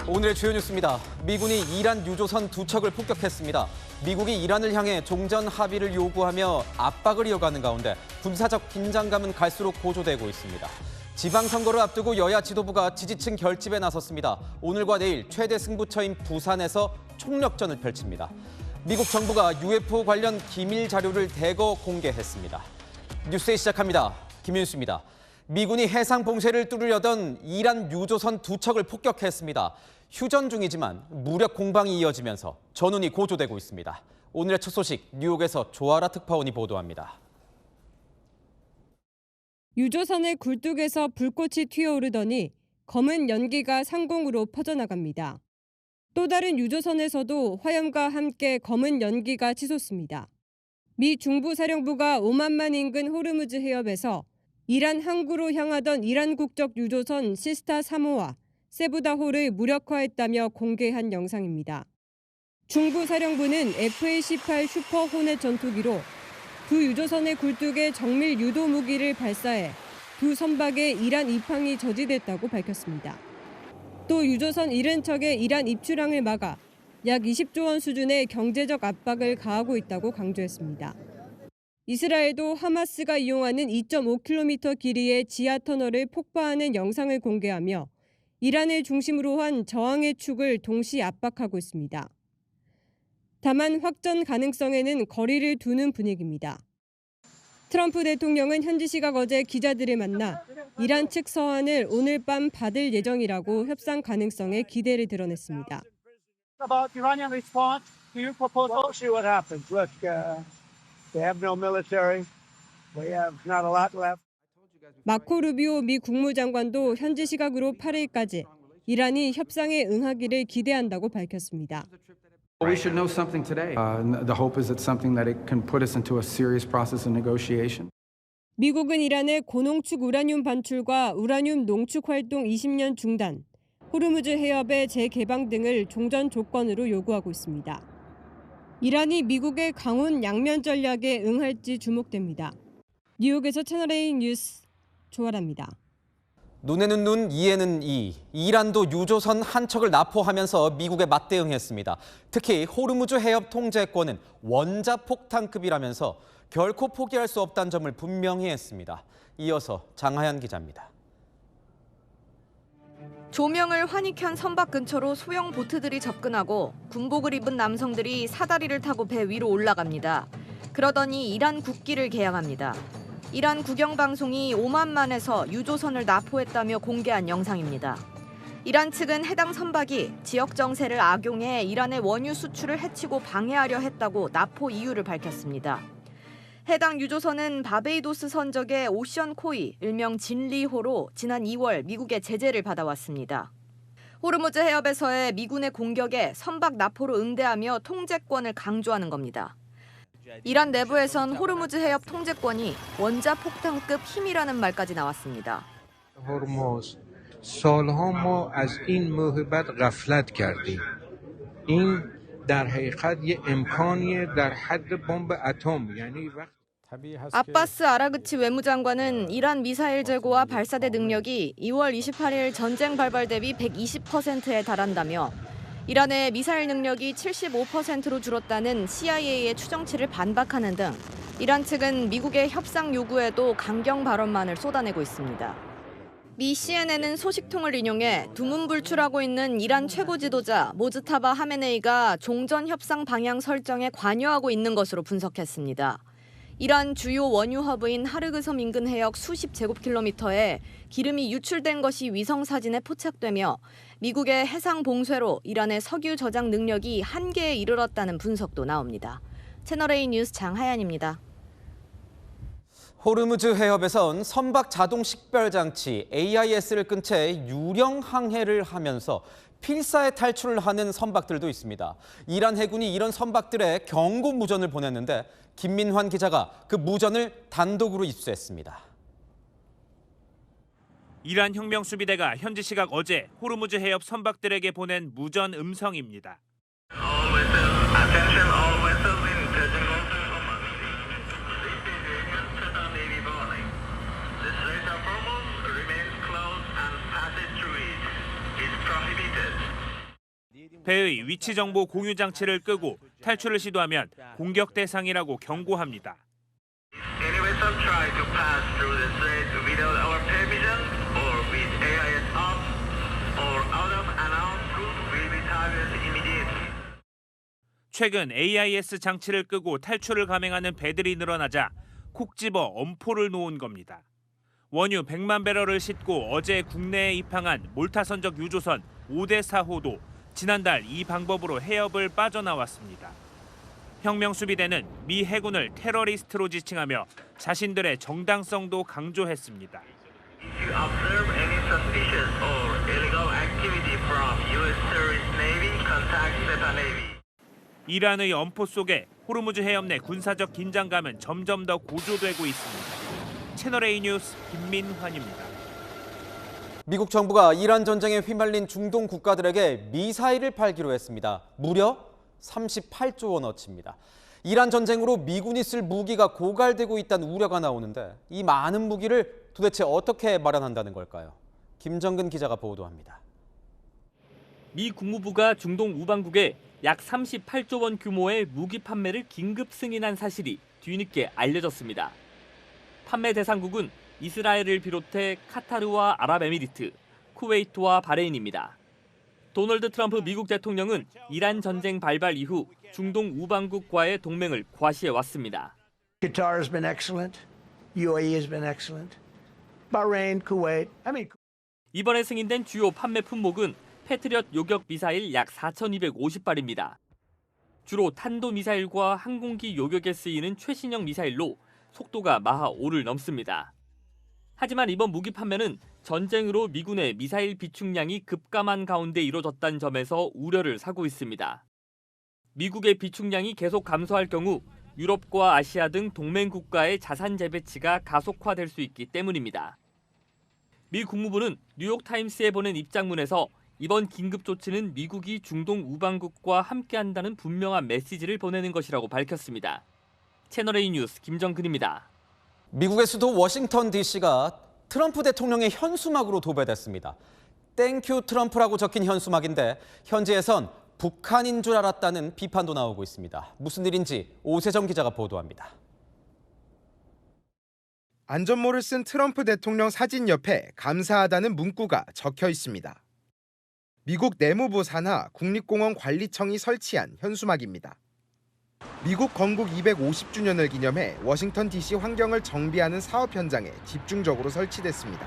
오늘의 주요 뉴스입니다. 미군이 이란 유조선 두 척을 폭격했습니다. 미국이 이란을 향해 종전 합의를 요구하며 압박을 이어가는 가운데 군사적 긴장감은 갈수록 고조되고 있습니다. 지방선거를 앞두고 여야 지도부가 지지층 결집에 나섰습니다. 오늘과 내일 최대 승부처인 부산에서 총력전을 펼칩니다. 미국 정부가 UFO 관련 기밀 자료를 대거 공개했습니다. 뉴스에 시작합니다. 김윤수입니다. 미군이 해상 봉쇄를 뚫으려던 이란 유조선 두 척을 폭격했습니다. 휴전 중이지만 무력 공방이 이어지면서 전운이 고조되고 있습니다. 오늘의 첫 소식 뉴욕에서 조아라 특파원이 보도합니다. 유조선의 굴뚝에서 불꽃이 튀어오르더니 검은 연기가 상공으로 퍼져나갑니다. 또 다른 유조선에서도 화염과 함께 검은 연기가 치솟습니다. 미 중부사령부가 5만만 인근 호르무즈 해협에서 이란 항구로 향하던 이란 국적 유조선 시스타 3호와 세부다호를 무력화했다며 공개한 영상입니다. 중부사령부는 FA-18 슈퍼 호넷 전투기로 두 유조선의 굴뚝에 정밀 유도 무기를 발사해 두 선박에 이란 입항이 저지됐다고 밝혔습니다. 또 유조선 70척의 이란 입출항을 막아 약 20조 원 수준의 경제적 압박을 가하고 있다고 강조했습니다. 이스라엘도 하마스가 이용하는 2.5km 길이의 지하 터널을 폭파하는 영상을 공개하며 이란을 중심으로 한 저항의 축을 동시 압박하고 있습니다. 다만 확전 가능성에는 거리를 두는 분위기입니다. 트럼프 대통령은 현지 시각 어제 기자들을 만나 이란 측 서한을 오늘 밤 받을 예정이라고 협상 가능성에 기대를 드러냈습니다. About Iranian response to your proposal? We'll see what happens. Look, they have no military. We have not a lot left. 마코 루비오 미 국무장관도 현지 시각으로 8일까지 이란이 협상에 응하기를 기대한다고 밝혔습니다. We should know something today. The hope is it's something that it can put us into a serious process of negotiation. 미국은 이란의 고농축 우라늄 반출과 우라늄 농축 활동 20년 중단, 호르무즈 해협의 재개방 등을 종전 조건으로 요구하고 있습니다. 이란이 미국의 강훈 양면 전략에 응할지 주목됩니다. 뉴욕에서 채널A 뉴스 조아라입니다. 눈에는 눈, 이에는 이. 이란도 유조선 한 척을 납포하면서 미국에 맞대응했습니다. 특히 호르무즈 해협 통제권은 원자폭탄급이라면서 결코 포기할 수 없다는 점을 분명히 했습니다. 이어서 장하연 기자입니다. 조명을 환히 켠 선박 근처로 소형 보트들이 접근하고 군복을 입은 남성들이 사다리를 타고 배 위로 올라갑니다. 그러더니 이란 국기를 개양합니다. 이란 국영방송이 오만만에서 유조선을 납포했다며 공개한 영상입니다. 이란 측은 해당 선박이 지역 정세를 악용해 이란의 원유 수출을 해치고 방해하려 했다고 납포 이유를 밝혔습니다. 해당 유조선은 바베이도스 선적의 오션 코이, 일명 진리호로 지난 2월 미국의 제재를 받아왔습니다. 호르무즈 해협에서의 미군의 공격에 선박 납포로 응대하며 통제권을 강조하는 겁니다. 이란 내부에선 호르무즈 해협 통제권이 원자폭탄급 힘이라는 말까지 나왔습니다. هرمز سالها ما از این موهبت غفلت کردیم. این در حقیقت یه امکانیه در حد بمب اتم یعنی 아바스 아라그치 외무장관은 이란 미사일 재고와 발사대 능력이 2월 28일 전쟁 발발 대비 120%에 달한다며 이란의 미사일 능력이 75%로 줄었다는 CIA의 추정치를 반박하는 등 이란 측은 미국의 협상 요구에도 강경 발언만을 쏟아내고 있습니다. 미 CNN은 소식통을 인용해 두문불출하고 있는 이란 최고 지도자 모즈타바 하메네이가 종전 협상 방향 설정에 관여하고 있는 것으로 분석했습니다. 이란 주요 원유 허브인 하르그섬 인근 해역 수십 제곱킬로미터에 기름이 유출된 것이 위성사진에 포착되며 미국의 해상 봉쇄로 이란의 석유 저장 능력이 한계에 이르렀다는 분석도 나옵니다. 채널A 뉴스 장하연입니다. 호르무즈 해협에선 선박 자동 식별 장치 AIS를 끈 채 유령 항해를 하면서 필사에 탈출을 하는 선박들도 있습니다. 이란 해군이 이런 선박들에 경고 무전을 보냈는데 김민환 기자가 그 무전을 단독으로 입수했습니다. 이란 혁명수비대가 현지 시각 어제 호르무즈 해협 선박들에게 보낸 무전 음성입니다. 배의 위치 정보 공유 장치를 끄고 탈출을 시도하면 공격 대상이라고 경고합니다. Any vessel try to pass through the strait without our permission or with AIS off or out of announced route will be targeted immediately. 최근 AIS 장치를 끄고 탈출을 감행하는 배들이 늘어나자 콕 집어 엄포를 놓은 겁니다. 원유 100만 배럴을 싣고 어제 국내에 입항한 몰타선적 유조선 5대 4호도 지난달 이 방법으로 해협을 빠져나왔습니다. 혁명수비대는 미 해군을 테러리스트로 지칭하며 자신들의 정당성도 강조했습니다. If you observe any suspicious or illegal activity from U.S. terrorist navy, contact SEPA Navy. 이란의 엄포 속에 호르무즈 해협 내 군사적 긴장감은 점점 더 고조되고 있습니다. 채널A 뉴스 김민환입니다. 미국 정부가 이란 전쟁에 휘말린 중동 국가들에게 미사일을 팔기로 했습니다. 무려 38조 원어치입니다. 이란 전쟁으로 미군이 쓸 무기가 고갈되고 있다는 우려가 나오는데 이 많은 무기를 도대체 어떻게 마련한다는 걸까요? 김정근 기자가 보도합니다. 미 국무부가 중동 우방국에 약 38조 원 규모의 무기 판매를 긴급 승인한 사실이 뒤늦게 알려졌습니다. 판매 대상국은 이스라엘을 비롯해 카타르와 아랍에미리트, 쿠웨이트와 바레인입니다. 도널드 트럼프 미국 대통령은 이란 전쟁 발발 이후 중동 우방국과의 동맹을 과시해왔습니다. Qatar has been excellent. UAE has been excellent. Bahrain, Kuwait. 이번에 승인된 주요 판매 품목은 패트리엇 요격 미사일 약 4,250발입니다. 주로 탄도미사일과 항공기 요격에 쓰이는 최신형 미사일로 속도가 마하 5를 넘습니다. 하지만 이번 무기 판매는 전쟁으로 미군의 미사일 비축량이 급감한 가운데 이뤄졌다는 점에서 우려를 사고 있습니다. 미국의 비축량이 계속 감소할 경우 유럽과 아시아 등 동맹 국가의 자산 재배치가 가속화될 수 있기 때문입니다. 미 국무부는 뉴욕타임스에 보낸 입장문에서 이번 긴급 조치는 미국이 중동 우방국과 함께한다는 분명한 메시지를 보내는 것이라고 밝혔습니다. 채널A 뉴스 김정근입니다. 미국의 수도 워싱턴 DC가 트럼프 대통령의 현수막으로 도배됐습니다. 땡큐 트럼프라고 적힌 현수막인데 현지에선 북한인 줄 알았다는 비판도 나오고 있습니다. 무슨 일인지 오세정 기자가 보도합니다. 안전모를 쓴 트럼프 대통령 사진 옆에 감사하다는 문구가 적혀 있습니다. 미국 내무부 산하 국립공원 관리청이 설치한 현수막입니다. 미국 건국 250주년을 기념해 워싱턴 DC 환경을 정비하는 사업 현장에 집중적으로 설치됐습니다.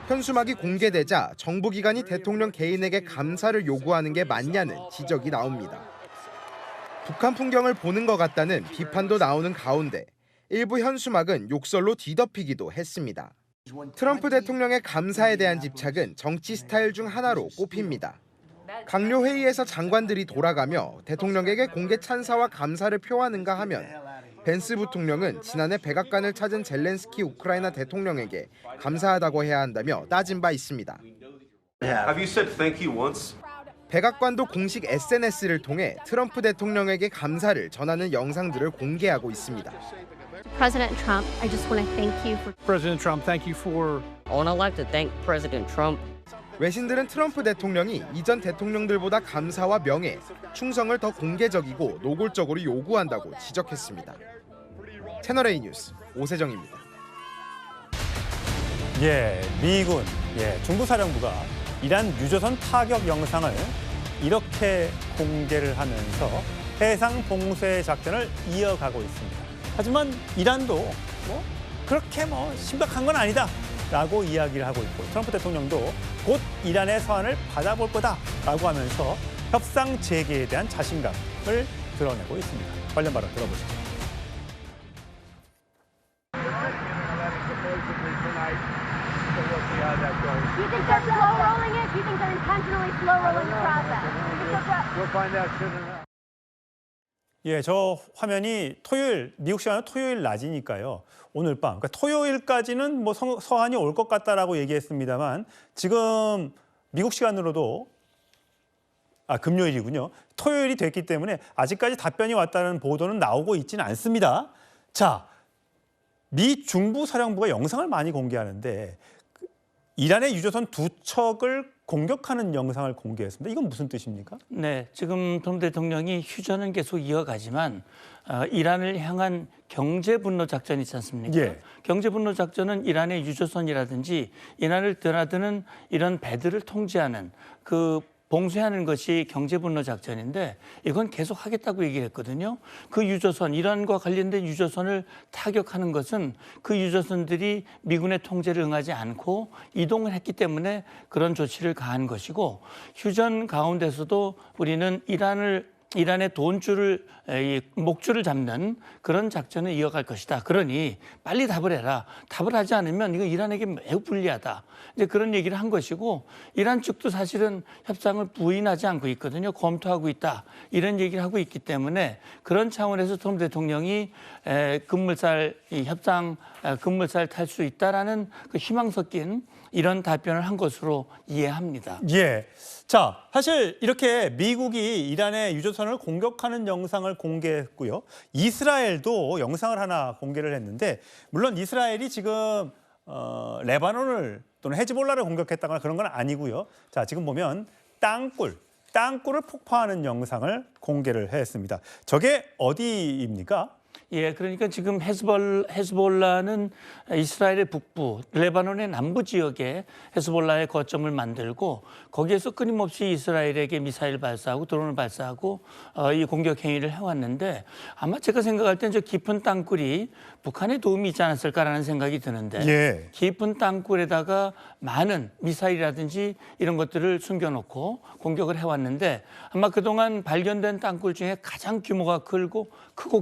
현수막이 공개되자 정부기관이 대통령 개인에게 감사를 요구하는 게 맞냐는 지적이 나옵니다. 북한 풍경을 보는 것 같다는 비판도 나오는 가운데 일부 현수막은 욕설로 뒤덮이기도 했습니다. 트럼프 대통령의 감사에 대한 집착은 정치 스타일 중 하나로 꼽힙니다. 강요 회의에서 장관들이 돌아가며 대통령에게 공개 찬사와 감사를 표하는가 하면 벤스 부통령은 지난해 백악관을 찾은 젤렌스키 우크라이나 대통령에게 감사하다고 해야 한다며 따진 바 있습니다. 백악관도 공식 SNS를 통해 트럼프 대통령에게 감사를 전하는 영상들을 공개하고 있습니다. President Trump, I just want to thank you for President Trump, thank you for I want to like to thank President Trump. 외신들은 트럼프 대통령이 이전 대통령들보다 감사와 명예, 충성을 더 공개적이고 노골적으로 요구한다고 지적했습니다. 채널A 뉴스 오세정입니다. 미군 중부사령부가 이란 유조선 타격 영상을 이렇게 공개를 하면서 해상 봉쇄 작전을 이어가고 있습니다. 하지만 이란도 그렇게 심각한 건 아니다라고 이야기를 하고 있고 트럼프 대통령도 곧 이란의 서한을 받아볼 거다라고 하면서 협상 재개에 대한 자신감을 드러내고 있습니다. 관련 발언 들어보시죠. Do you think they're slow rolling it? Do you think they're intentionally slow rolling the process? We'll find out soon enough. 저 화면이 미국 시간은 토요일 낮이니까요. 오늘 밤, 그러니까 토요일까지는 서한이 올 것 같다라고 얘기했습니다만 지금 미국 시간으로도 금요일이군요. 토요일이 됐기 때문에 아직까지 답변이 왔다는 보도는 나오고 있지는 않습니다. 자, 미 중부 사령부가 영상을 많이 공개하는데 이란의 유조선 2척을 공격하는 영상을 공개했습니다. 이건 무슨 뜻입니까? 네, 지금 트럼프 대통령이 휴전은 계속 이어가지만 이란을 향한 경제 분노 작전이 있지 않습니까? 예. 경제 분노 작전은 이란의 유조선이라든지 이란을 드나드는 이런 배들을 통제하는 그 봉쇄하는 것이 경제 분노 작전인데 이건 계속 하겠다고 얘기를 했거든요. 그 유조선, 이란과 관련된 유조선을 타격하는 것은 그 유조선들이 미군의 통제를 응하지 않고 이동을 했기 때문에 그런 조치를 가한 것이고 휴전 가운데서도 우리는 이란의 돈줄을 목줄을 잡는 그런 작전을 이어갈 것이다. 그러니 빨리 답을 해라. 답을 하지 않으면 이거 이란에게 매우 불리하다. 이제 그런 얘기를 한 것이고 이란 측도 사실은 협상을 부인하지 않고 있거든요. 검토하고 있다. 이런 얘기를 하고 있기 때문에 그런 차원에서 트럼프 대통령이 협상 급물살 탈 수 있다라는 그 희망 섞인 이런 답변을 한 것으로 이해합니다. 예. 자, 사실 이렇게 미국이 이란의 유조선을 공격하는 영상을 공개했고요. 이스라엘도 영상을 하나 공개를 했는데 물론 이스라엘이 지금 레바논을 또는 헤즈볼라를 공격했다거나 그런 건 아니고요. 자, 지금 보면 땅굴을 폭파하는 영상을 공개를 했습니다. 저게 어디입니까? 예, 그러니까 지금 헤즈볼라는 이스라엘의 북부, 레바논의 남부 지역에 헤즈볼라의 거점을 만들고 거기에서 끊임없이 이스라엘에게 미사일 발사하고 드론을 발사하고 이 공격 행위를 해왔는데 아마 제가 생각할 땐 저 깊은 땅굴이 북한에 도움이 있지 않았을까라는 생각이 드는데 예. 깊은 땅굴에다가 많은 미사일이라든지 이런 것들을 숨겨놓고 공격을 해왔는데 아마 그동안 발견된 땅굴 중에 가장 규모가 크고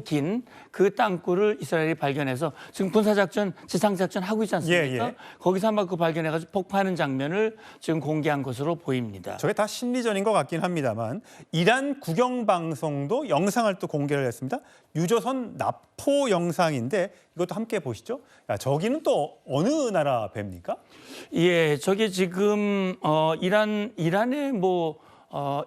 긴 그 땅굴을 이스라엘이 발견해서 지금 군사작전, 지상작전 하고 있지 않습니까? 예. 거기서 아마 그 발견해가지고 폭파하는 장면을 지금 공개한 것으로 보입니다. 저게 다 심리전인 것 같긴 합니다만 이란 국영방송도 영상을 또 공개를 했습니다. 유조선 납포 영상인데 이것도 함께 보시죠. 야, 저기는 또 어느 나라 배입니까? 예, 저게 지금 이란의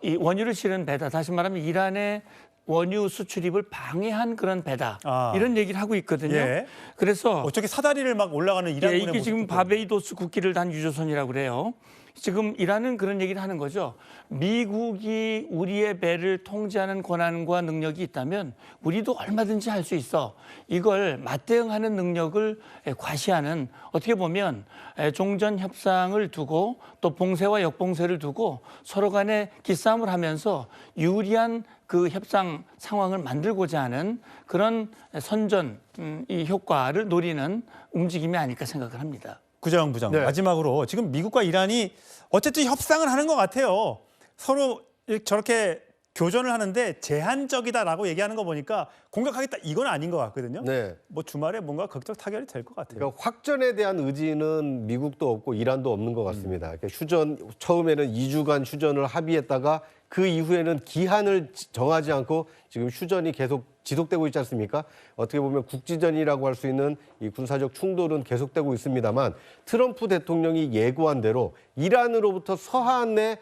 이 원유를 실은 배다. 다시 말하면 이란의 원유 수출입을 방해한 그런 배다. 이런 얘기를 하고 있거든요. 예. 그래서 어떻게 사다리를 막 올라가는 이란군의 이게 지금 바베이도스 국기를 단 유조선이라고 그래요. 지금 이란은 그런 얘기를 하는 거죠. 미국이 우리의 배를 통제하는 권한과 능력이 있다면 우리도 얼마든지 할 수 있어. 이걸 맞대응하는 능력을 과시하는 어떻게 보면 종전 협상을 두고 또 봉쇄와 역봉쇄를 두고 서로 간에 기싸움을 하면서 유리한 그 협상 상황을 만들고자 하는 그런 선전 이 효과를 노리는 움직임이 아닐까 생각을 합니다. 구자영 부장, 네. 마지막으로 지금 미국과 이란이 어쨌든 협상을 하는 것 같아요. 서로 저렇게 교전을 하는데 제한적이다라고 얘기하는 거 보니까 공격하겠다 이건 아닌 것 같거든요. 네. 뭐 주말에 뭔가 극적 타결이 될 것 같아요. 그러니까 확전에 대한 의지는 미국도 없고 이란도 없는 것 같습니다. 그러니까 처음에는 2주간 휴전을 합의했다가 그 이후에는 기한을 정하지 않고 지금 휴전이 계속 지속되고 있지 않습니까? 어떻게 보면 국지전이라고 할 수 있는 이 군사적 충돌은 계속되고 있습니다만 트럼프 대통령이 예고한 대로 이란으로부터 서한이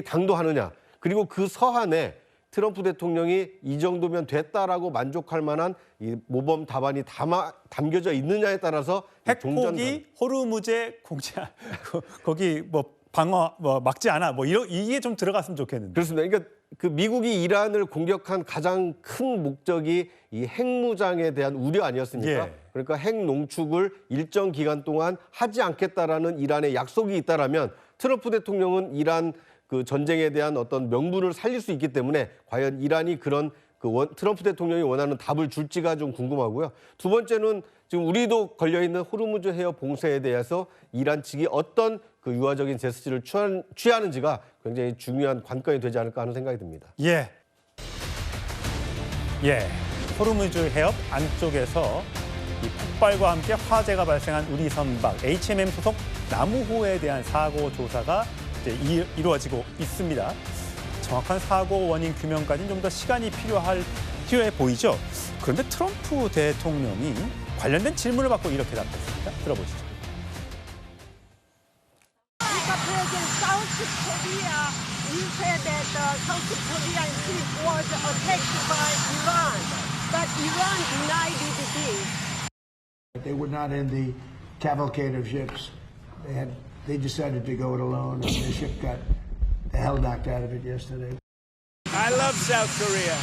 당도하느냐 그리고 그 서한에 트럼프 대통령이 이 정도면 됐다라고 만족할 만한 이 모범 답안이 담겨져 있느냐에 따라서 핵폭이 호르무즈에 거기 막지 않아 이게 좀 들어갔으면 좋겠는데. 그렇습니다. 그러니까 그 미국이 이란을 공격한 가장 큰 목적이 이 핵무장에 대한 우려 아니었습니까? 예. 그러니까 핵 농축을 일정 기간 동안 하지 않겠다라는 이란의 약속이 있다라면 트럼프 대통령은 이란 그 전쟁에 대한 어떤 명분을 살릴 수 있기 때문에 과연 이란이 그런 트럼프 대통령이 원하는 답을 줄지가 좀 궁금하고요. 두 번째는 지금 우리도 걸려있는 호르무즈 해협 봉쇄에 대해서 이란 측이 어떤 그 유화적인 제스처를 취하는지가 굉장히 중요한 관건이 되지 않을까 하는 생각이 듭니다. 예. 호르무즈 해협 안쪽에서 이 폭발과 함께 화재가 발생한 우리 선박 HMM 소속 나무호에 대한 사고 조사가 이제 이루어지고 있습니다. 정확한 사고 원인 규명까지는 좀 더 시간이 필요해 보이죠. 그런데 트럼프 대통령이 관련된 질문을 받고 이렇게 답했습니다. 들어보시죠. President South Korea, you said that South Korean ship was attacked by Iran, but Iran denied this. They were not in the cavalcade of ships. They had they decided to go it alone, and the ship got the hell knocked out of it yesterday. I love South Korea.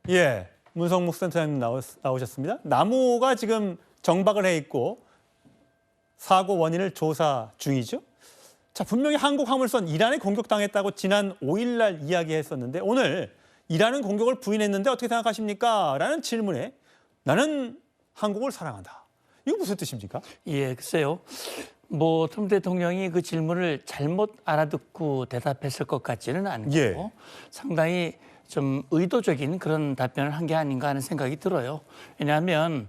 예, 문성목 센터장님 나오셨습니다. 나무가 지금 정박을 해 있고 사고 원인을 조사 중이죠. 자, 분명히 한국 화물선 이란에 공격당했다고 지난 5일 날 이야기했었는데 오늘 이란은 공격을 부인했는데 어떻게 생각하십니까? 라는 질문에 나는 한국을 사랑한다. 이거 무슨 뜻입니까? 예, 글쎄요. 트럼프 대통령이 그 질문을 잘못 알아듣고 대답했을 것 같지는 않고 예. 상당히 좀 의도적인 그런 답변을 한 게 아닌가 하는 생각이 들어요. 왜냐하면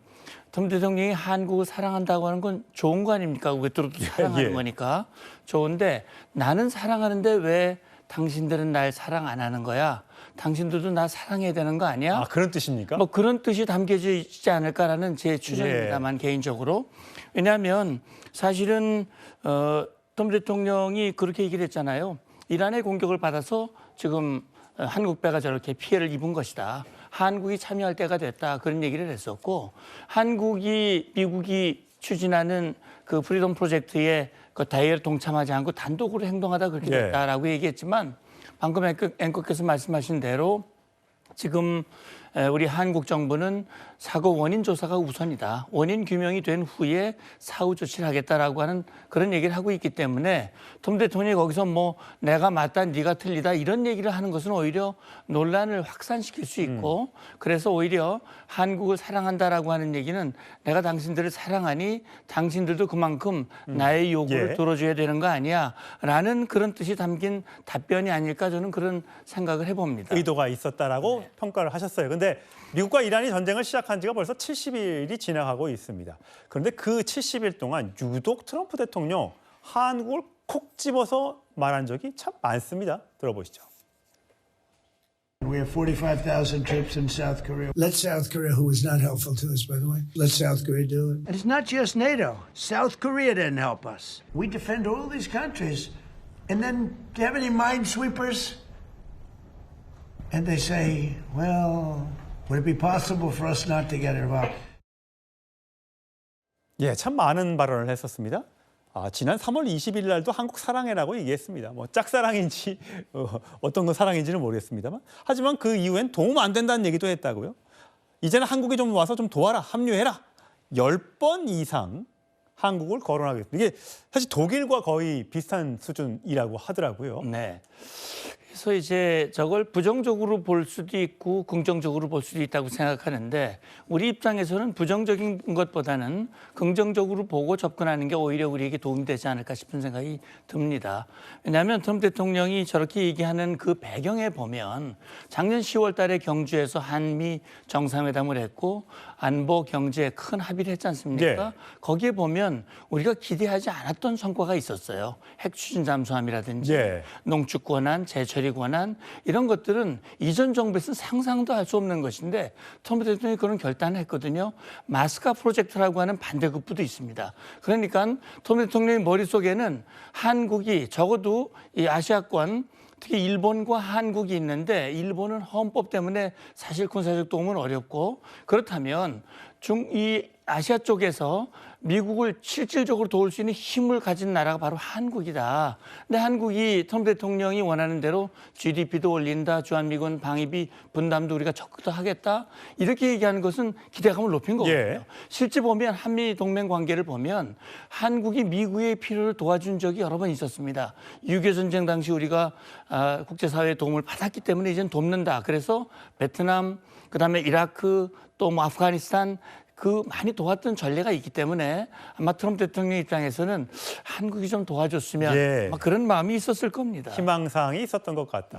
트럼프 대통령이 한국을 사랑한다고 하는 건 좋은 거 아닙니까? 왜 들어도 사랑하는 거니까. 좋은데 나는 사랑하는데 왜 당신들은 날 사랑 안 하는 거야? 당신들도 나 사랑해야 되는 거 아니야? 아, 그런 뜻입니까? 그런 뜻이 담겨져 있지 않을까라는 제 추정입니다만 개인적으로. 왜냐하면 사실은 트럼프 대통령이 그렇게 얘기를 했잖아요. 이란의 공격을 받아서 지금 한국 배가 저렇게 피해를 입은 것이다. 한국이 참여할 때가 됐다. 그런 얘기를 했었고 미국이 추진하는 그 프리덤 프로젝트에 그 대회에 동참하지 않고 단독으로 행동하다 그렇게 됐다라고 얘기했지만 방금 앵커께서 말씀하신 대로 지금 우리 한국 정부는 사고 원인 조사가 우선이다. 원인 규명이 된 후에 사후 조치를 하겠다라고 하는 그런 얘기를 하고 있기 때문에 트럼프 대통령이 거기서 내가 맞다, 네가 틀리다 이런 얘기를 하는 것은 오히려 논란을 확산시킬 수 있고 그래서 오히려 한국을 사랑한다라고 하는 얘기는 내가 당신들을 사랑하니 당신들도 그만큼 나의 요구를 들어줘야 되는 거 아니야 라는 그런 뜻이 담긴 답변이 아닐까 저는 그런 생각을 해봅니다. 의도가 있었다라고 평가를 하셨어요. 그런데 미국과 이란이 전쟁을 시작한 지가 벌써 70일이 지나가고 있습니다. 그런데 그 70일 동안 유독 트럼프 대통령 한국을 콕 집어서 말한 적이 참 많습니다. 들어보시죠. We have 45,000 troops in South Korea. Let South Korea, who was not helpful to us, by the way, let South Korea do it. And it's not just NATO. South Korea didn't help us. We defend all these countries. And then, do you have any minesweepers? And they say, well, would it be possible for us not to get involved? 예, 참 많은 발언을 했었습니다. 지난 3월 20일 날도 한국 사랑해라고 얘기했습니다. 짝사랑인지 어떤 건 사랑인지는 모르겠습니다만 하지만 그 이후엔 도움 안 된다는 얘기도 했다고요. 이제는 한국이 좀 와서 좀 도와라, 합류해라. 10번 이상 한국을 거론하겠습니다. 이게 사실 독일과 거의 비슷한 수준이라고 하더라고요. 네. 그래서 이제 저걸 부정적으로 볼 수도 있고 긍정적으로 볼 수도 있다고 생각하는데 우리 입장에서는 부정적인 것보다는 긍정적으로 보고 접근하는 게 오히려 우리에게 도움이 되지 않을까 싶은 생각이 듭니다. 왜냐하면 트럼프 대통령이 저렇게 얘기하는 그 배경에 보면 작년 10월 달에 경주에서 한미 정상회담을 했고 안보 경제에 큰 합의를 했지 않습니까? 거기에 보면 우리가 기대하지 않았던 성과가 있었어요. 핵 추진 잠수함이라든지 농축 권한, 재처리 권한 이런 것들은 이전 정부에서는 상상도 할 수 없는 것인데 트럼프 대통령이 그런 결단을 했거든요. 마스카 프로젝트라고 하는 반대급부도 있습니다. 그러니까 트럼프 대통령의 머릿속에는 한국이 적어도 이 아시아권 특히 일본과 한국이 있는데 일본은 헌법 때문에 사실 군사적 도움은 어렵고 그렇다면 이 아시아 쪽에서 미국을 실질적으로 도울 수 있는 힘을 가진 나라가 바로 한국이다. 근데 한국이 트럼프 대통령이 원하는 대로 GDP도 올린다, 주한미군 방위비 분담도 우리가 적극도 하겠다. 이렇게 얘기하는 것은 기대감을 높인 거거든요. 실제 보면 한미 동맹 관계를 보면 한국이 미국의 필요를 도와준 적이 여러 번 있었습니다. 6.25 전쟁 당시 우리가 국제사회의 도움을 받았기 때문에 이제는 돕는다. 그래서 베트남, 그다음에 이라크, 또 아프가니스탄 그 많이 도왔던 전례가 있기 때문에 아마 트럼프 대통령 입장에서는 한국이 좀 도와줬으면 아마 그런 마음이 있었을 겁니다. 희망사항이 있었던 것 같다.